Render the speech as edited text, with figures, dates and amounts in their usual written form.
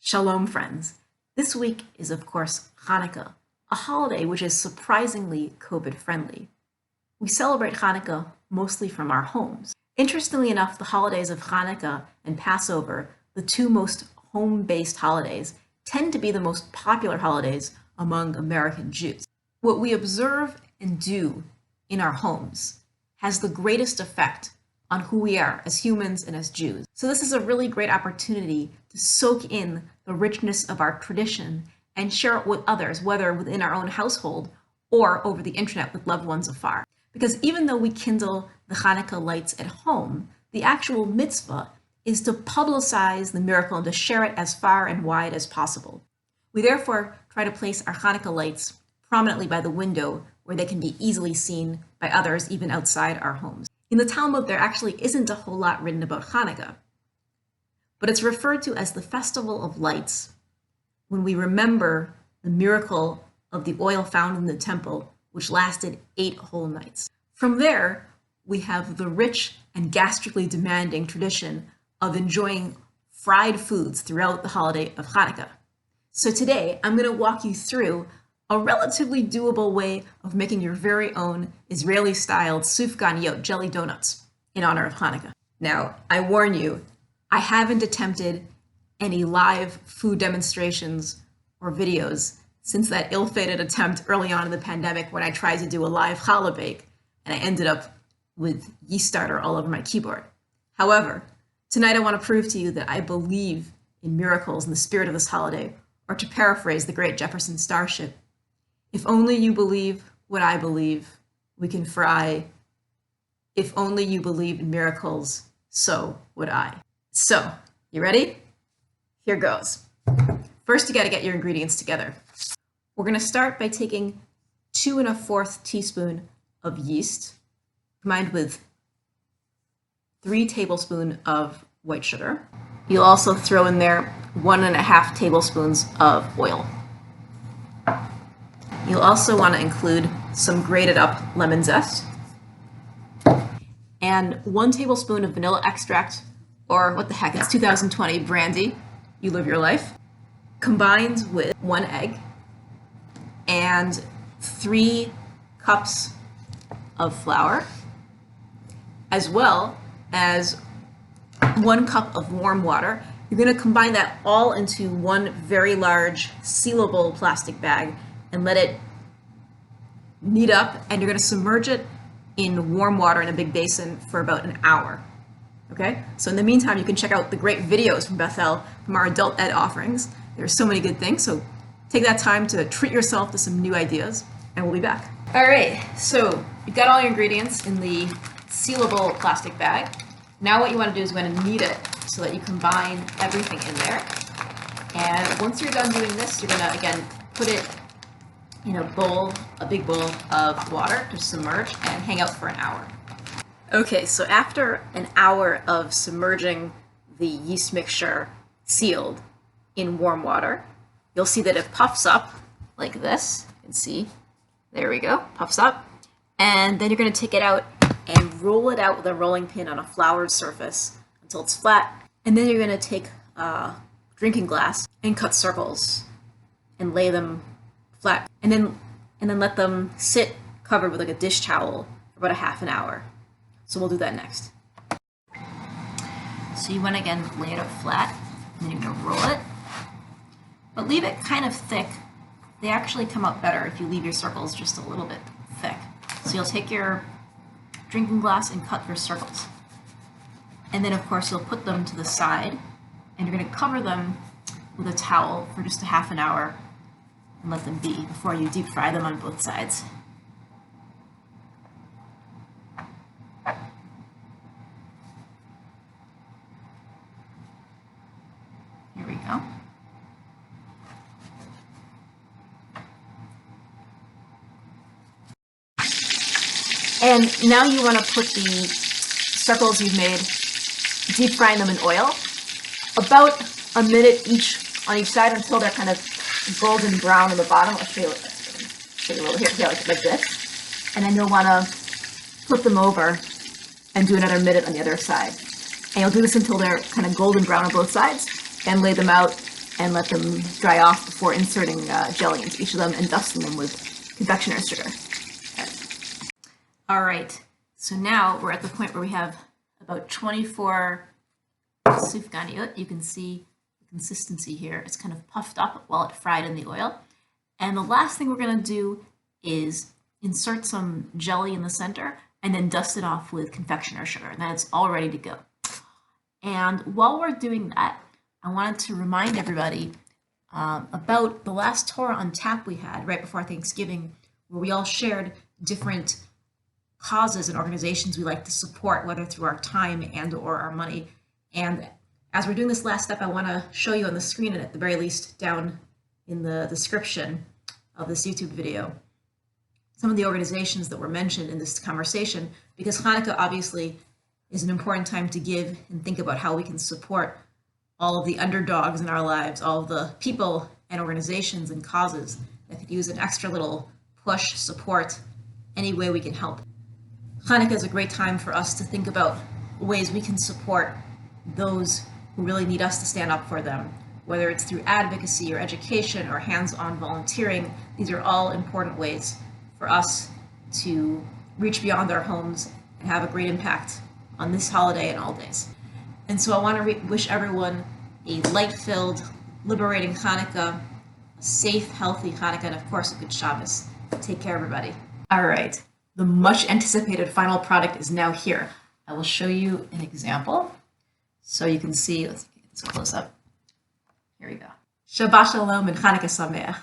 Shalom, friends. This week is, of course, Hanukkah, a holiday which is surprisingly COVID-friendly. We celebrate Hanukkah mostly from our homes. Interestingly enough, the holidays of Hanukkah and Passover, the two most home-based holidays, tend to be the most popular holidays among American Jews. What we observe and do in our homes has the greatest effect on who we are as humans and as Jews. So this is a really great opportunity to soak in the richness of our tradition and share it with others, whether within our own household or over the internet with loved ones afar. Because even though we kindle the Hanukkah lights at home, the actual mitzvah is to publicize the miracle and to share it as far and wide as possible. We therefore try to place our Hanukkah lights prominently by the window where they can be easily seen by others even outside our homes. In the Talmud, there actually isn't a whole lot written about Hanukkah, but it's referred to as the Festival of Lights when we remember the miracle of the oil found in the temple, which lasted 8 whole nights. From there, we have the rich and gastrically demanding tradition of enjoying fried foods throughout the holiday of Hanukkah. So today, I'm going to walk you through a relatively doable way of making your very own Israeli-styled Sufganiyot jelly donuts in honor of Hanukkah. Now, I warn you, I haven't attempted any live food demonstrations or videos since that ill-fated attempt early on in the pandemic when I tried to do a live challah bake and I ended up with yeast starter all over my keyboard. However, tonight I want to prove to you that I believe in miracles in the spirit of this holiday, or to paraphrase the great Jefferson Starship, if only you believe what I believe, we can fry. If only you believe in miracles, so would I. So, you ready? Here goes. First, you got to get your ingredients together. We're going to start by taking 2 1/4 teaspoons of yeast, combined with 3 tablespoons of white sugar. You'll also throw in there 1 1/2 tablespoons of oil. You'll also want to include some grated up lemon zest and 1 tablespoon of vanilla extract, or what the heck, it's 2020, brandy, you live your life, combined with 1 egg and 3 cups of flour, as well as 1 cup of warm water. You're going to combine that all into one very large sealable plastic bag and let it knead up, and you're going to submerge it in warm water in a big basin for about an hour. Okay? So in the meantime, you can check out the great videos from Beth from our adult ed offerings. There's so many good things, so take that time to treat yourself to some new ideas, and we'll be back. All right, so you've got all your ingredients in the sealable plastic bag. Now what you want to do is you want to knead it so that you combine everything in there. And once you're done doing this, you're going to, again, put it in a bowl, a big bowl of water to submerge and hang out for an hour. Okay, so after an hour of submerging the yeast mixture sealed in warm water, you'll see that it puffs up like this. You can see, there we go, puffs up. And then you're going to take it out and roll it out with a rolling pin on a floured surface until it's flat. And then you're going to take a drinking glass and cut circles and lay them flat, and then let them sit covered with like a dish towel for about a half an hour. So we'll do that next. So you want to again lay it up flat, and then you're going to roll it, but leave it kind of thick. They actually come out better if you leave your circles just a little bit thick. So you'll take your drinking glass and cut your circles, and then of course you'll put them to the side, and you're going to cover them with a towel for just a half an hour and let them be before you deep fry them on both sides. Here we go. And now you want to put the circles you've made, deep frying them in oil, about a minute on each side until they're kind of golden brown on the bottom. I'll show you a little here like this. And then you'll want to flip them over and do another minute on the other side. And you'll do this until they're kind of golden brown on both sides, and lay them out and let them dry off before inserting jelly into each of them and dusting them with confectioner's sugar. Okay. All right, so now we're at the point where we have about 24 Sufganiyot. You can see the consistency here. It's kind of puffed up while it fried in the oil. And the last thing we're going to do is insert some jelly in the center and then dust it off with confectioner's sugar. And then it's all ready to go. And while we're doing that, I wanted to remind everybody about the last Torah on Tap we had right before Thanksgiving, where we all shared different causes and organizations we like to support, whether through our time and or our money. And as we're doing this last step, I want to show you on the screen and at the very least down in the description of this YouTube video some of the organizations that were mentioned in this conversation, because Hanukkah obviously is an important time to give and think about how we can support all of the underdogs in our lives, all of the people and organizations and causes that could use an extra little push, support, any way we can help. Hanukkah is a great time for us to think about ways we can support those who really need us to stand up for them, whether it's through advocacy or education or hands-on volunteering. These are all important ways for us to reach beyond our homes and have a great impact on this holiday and all days. And so I want to wish everyone a light-filled, liberating Hanukkah, a safe, healthy Hanukkah, and of course a good Shabbos. Take care, everybody. All right, the much anticipated final product is now here. I will show you an example so you can see. Let's get this close up. Here we go. Shabbat Shalom and Hanukkah Sameach.